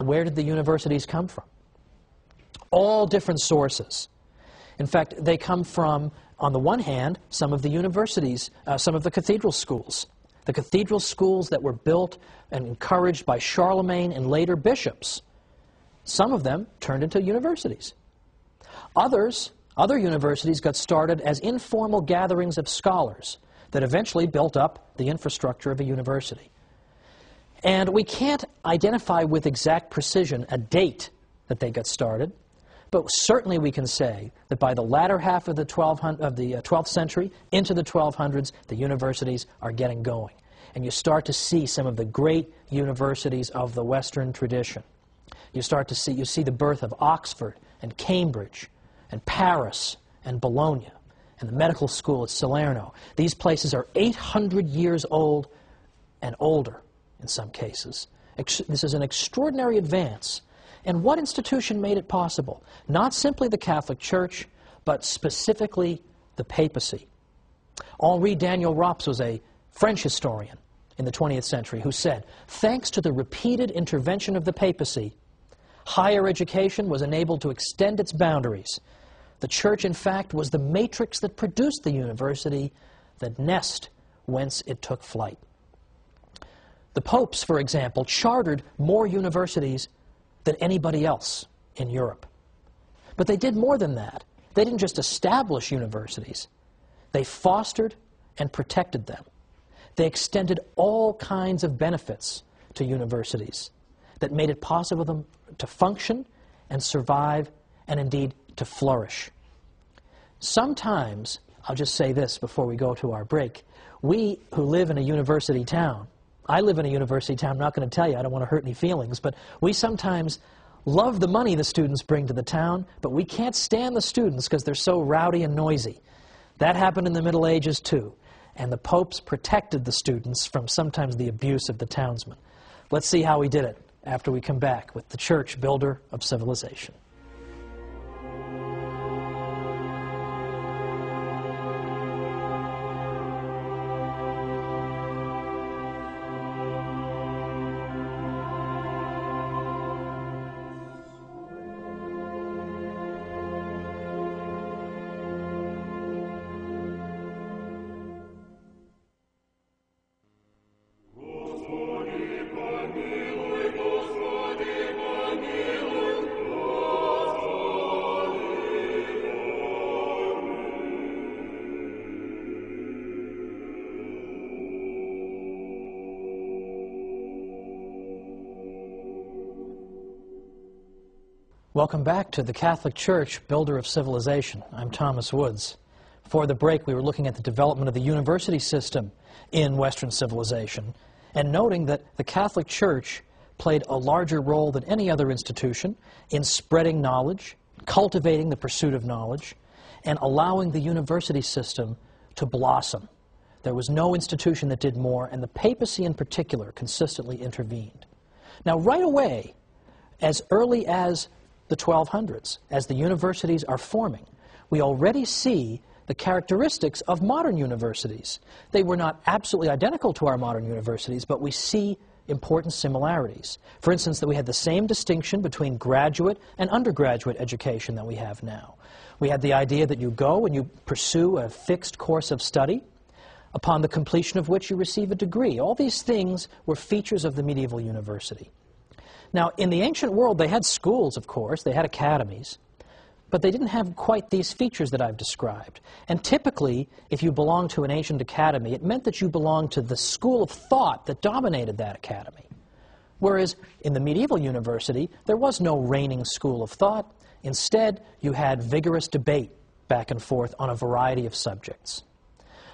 where did the universities come from? All different sources. In fact, they come from, on the one hand, some of the universities, some of the cathedral schools. The cathedral schools that were built and encouraged by Charlemagne and later bishops. Some of them turned into universities. Other universities got started as informal gatherings of scholars that eventually built up the infrastructure of a university. And we can't identify with exact precision a date that they got started, but certainly we can say that by the latter half of the 12th century into the 1200s, the universities are getting going. And you start to see some of the great universities of the Western tradition. You see the birth of Oxford and Cambridge and Paris and Bologna and the medical school at Salerno. These places are 800 years old and older in some cases. This is an extraordinary advance. And what institution made it possible? Not simply the Catholic Church, but specifically the papacy. Henri Daniel Rops was a French historian in the 20th century who said, thanks to the repeated intervention of the papacy, higher education was enabled to extend its boundaries. The Church, in fact, was the matrix that produced the university, the nest whence it took flight. The popes, for example, chartered more universities than anybody else in Europe. But they did more than that. They didn't just establish universities. They fostered and protected them. They extended all kinds of benefits to universities that made it possible for them to function and survive and indeed to flourish. Sometimes, I'll just say this before we go to our break, we who live in a university town, I live in a university town, I'm not going to tell you, I don't want to hurt any feelings, but we sometimes love the money the students bring to the town, but we can't stand the students because they're so rowdy and noisy. That happened in the Middle Ages too, and the popes protected the students from sometimes the abuse of the townsmen. Let's see how he did it after we come back with the Church, builder of civilization. Welcome back to the Catholic Church, builder of civilization. I'm Thomas Woods. Before the break, we were looking at the development of the university system in Western civilization and noting that the Catholic Church played a larger role than any other institution in spreading knowledge, cultivating the pursuit of knowledge, and allowing the university system to blossom. There was no institution that did more, and the papacy in particular consistently intervened. Now, right away, as early as the 1200s, as the universities are forming, we already see the characteristics of modern universities. They were not absolutely identical to our modern universities, but we see important similarities. For instance, that we had the same distinction between graduate and undergraduate education that we have now. We had the idea that you go and you pursue a fixed course of study, upon the completion of which you receive a degree. All these things were features of the medieval university. Now, in the ancient world, they had schools, of course, they had academies, but they didn't have quite these features that I've described. And typically, if you belonged to an ancient academy, it meant that you belonged to the school of thought that dominated that academy. Whereas in the medieval university, there was no reigning school of thought. Instead, you had vigorous debate back and forth on a variety of subjects.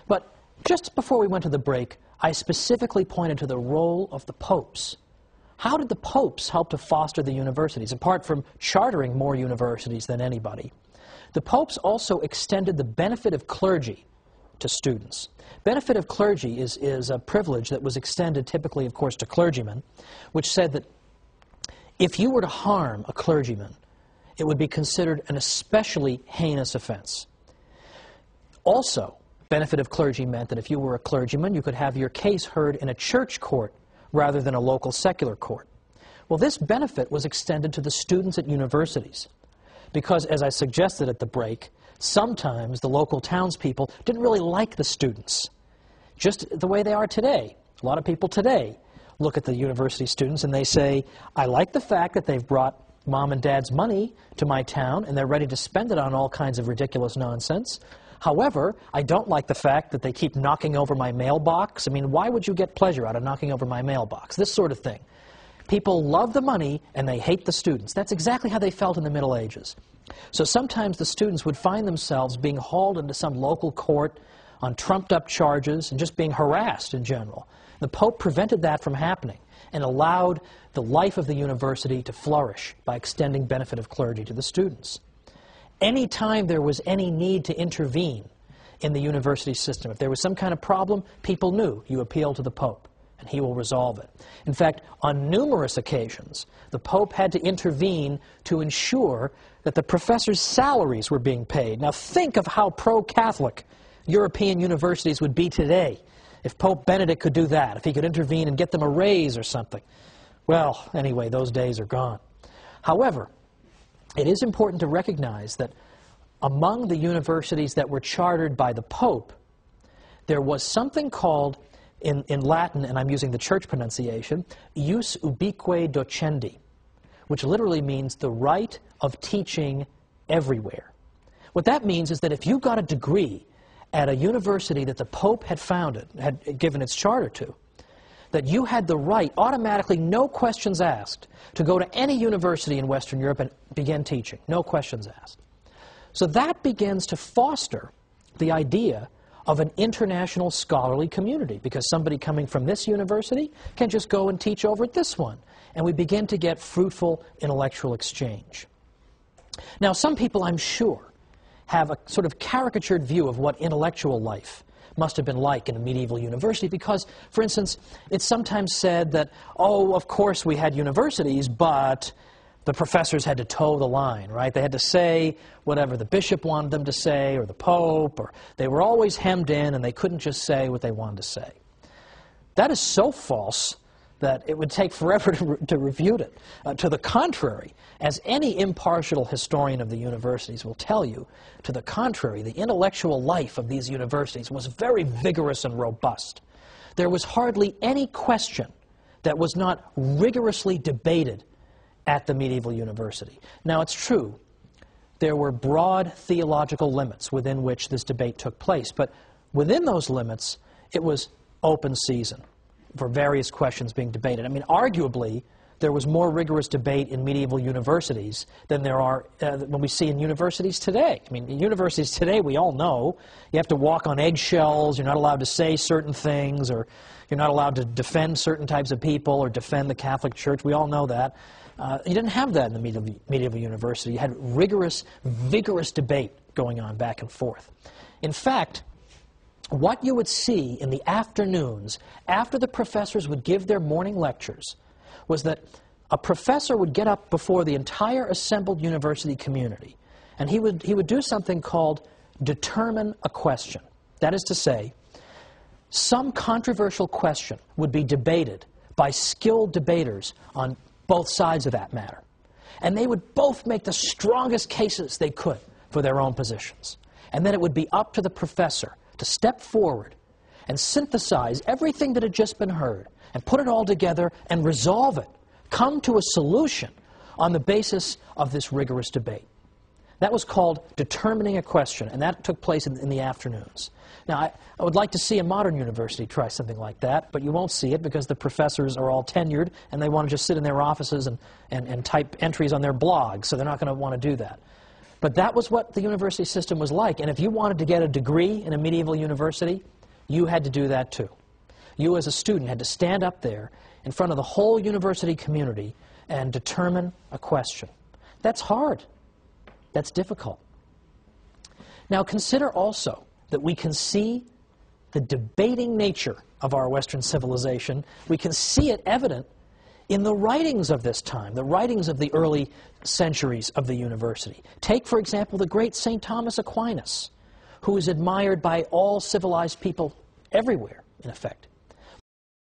But just before we went to the break, I specifically pointed to the role of the popes. How did the popes help to foster the universities, apart from chartering more universities than anybody? The popes also extended the benefit of clergy to students. Benefit of clergy is a privilege that was extended typically, of course, to clergymen, which said that if you were to harm a clergyman, it would be considered an especially heinous offense. Also, benefit of clergy meant that if you were a clergyman, you could have your case heard in a church court rather than a local secular court. Well, this benefit was extended to the students at universities because, as I suggested at the break, sometimes the local townspeople didn't really like the students, just the way they are today. A lot of people today look at the university students and they say, I like the fact that they've brought mom and dad's money to my town and they're ready to spend it on all kinds of ridiculous nonsense. However, I don't like the fact that they keep knocking over my mailbox. I mean, why would you get pleasure out of knocking over my mailbox? This sort of thing. People love the money and they hate the students. That's exactly how they felt in the Middle Ages. So sometimes the students would find themselves being hauled into some local court on trumped-up charges and just being harassed in general. The Pope prevented that from happening and allowed the life of the university to flourish by extending benefit of clergy to the students. Any time there was any need to intervene in the university system, if there was some kind of problem, people knew you appeal to the Pope and he will resolve it. In fact, on numerous occasions, the Pope had to intervene to ensure that the professors' salaries were being paid. Now think of how pro-Catholic European universities would be today if Pope Benedict could do that, if he could intervene and get them a raise or something. Well, anyway, those days are gone. However, it is important to recognize that among the universities that were chartered by the Pope, there was something called, in Latin, and I'm using the church pronunciation, ius ubique docendi, which literally means the right of teaching everywhere. What that means is that if you got a degree at a university that the Pope had founded, had given its charter to, that you had the right, automatically, no questions asked, to go to any university in Western Europe and begin teaching. No questions asked. So that begins to foster the idea of an international scholarly community, because somebody coming from this university can just go and teach over at this one. And we begin to get fruitful intellectual exchange. Now, some people, I'm sure, have a sort of caricatured view of what intellectual life must have been like in a medieval university because, for instance, it's sometimes said that, oh, of course we had universities, but the professors had to toe the line, right? They had to say whatever the bishop wanted them to say, or the Pope, or they were always hemmed in and they couldn't just say what they wanted to say. That is so false that it would take forever to refute it. To the contrary, as any impartial historian of the universities will tell you, to the contrary, the intellectual life of these universities was very vigorous and robust. There was hardly any question that was not rigorously debated at the medieval university. Now, it's true, there were broad theological limits within which this debate took place, but within those limits, it was open season for various questions being debated. I mean, arguably, there was more rigorous debate in medieval universities than there are when we see in universities today. I mean, in universities today, we all know you have to walk on eggshells, you're not allowed to say certain things, or you're not allowed to defend certain types of people or defend the Catholic Church. We all know that. You didn't have that in the medieval university. You had rigorous, vigorous debate going on back and forth. In fact, what you would see in the afternoons after the professors would give their morning lectures was that a professor would get up before the entire assembled university community and he would do something called determine a question. That is to say, some controversial question would be debated by skilled debaters on both sides of that matter. And they would both make the strongest cases they could for their own positions. And then it would be up to the professor to step forward and synthesize everything that had just been heard and put it all together and resolve it, come to a solution on the basis of this rigorous debate. That was called determining a question, and that took place in the afternoons. Now, I would like to see a modern university try something like that, but you won't see it because the professors are all tenured and they want to just sit in their offices and type entries on their blogs, so they're not going to want to do that. But that was what the university system was like, and if you wanted to get a degree in a medieval university, you had to do that too. You as a student had to stand up there in front of the whole university community and determine a question. That's hard. That's difficult. Now consider also that we can see the debating nature of our Western civilization. We can see it evident in the writings of this time, the writings of the early centuries of the university. Take, for example, the great St. Thomas Aquinas, who is admired by all civilized people everywhere, in effect.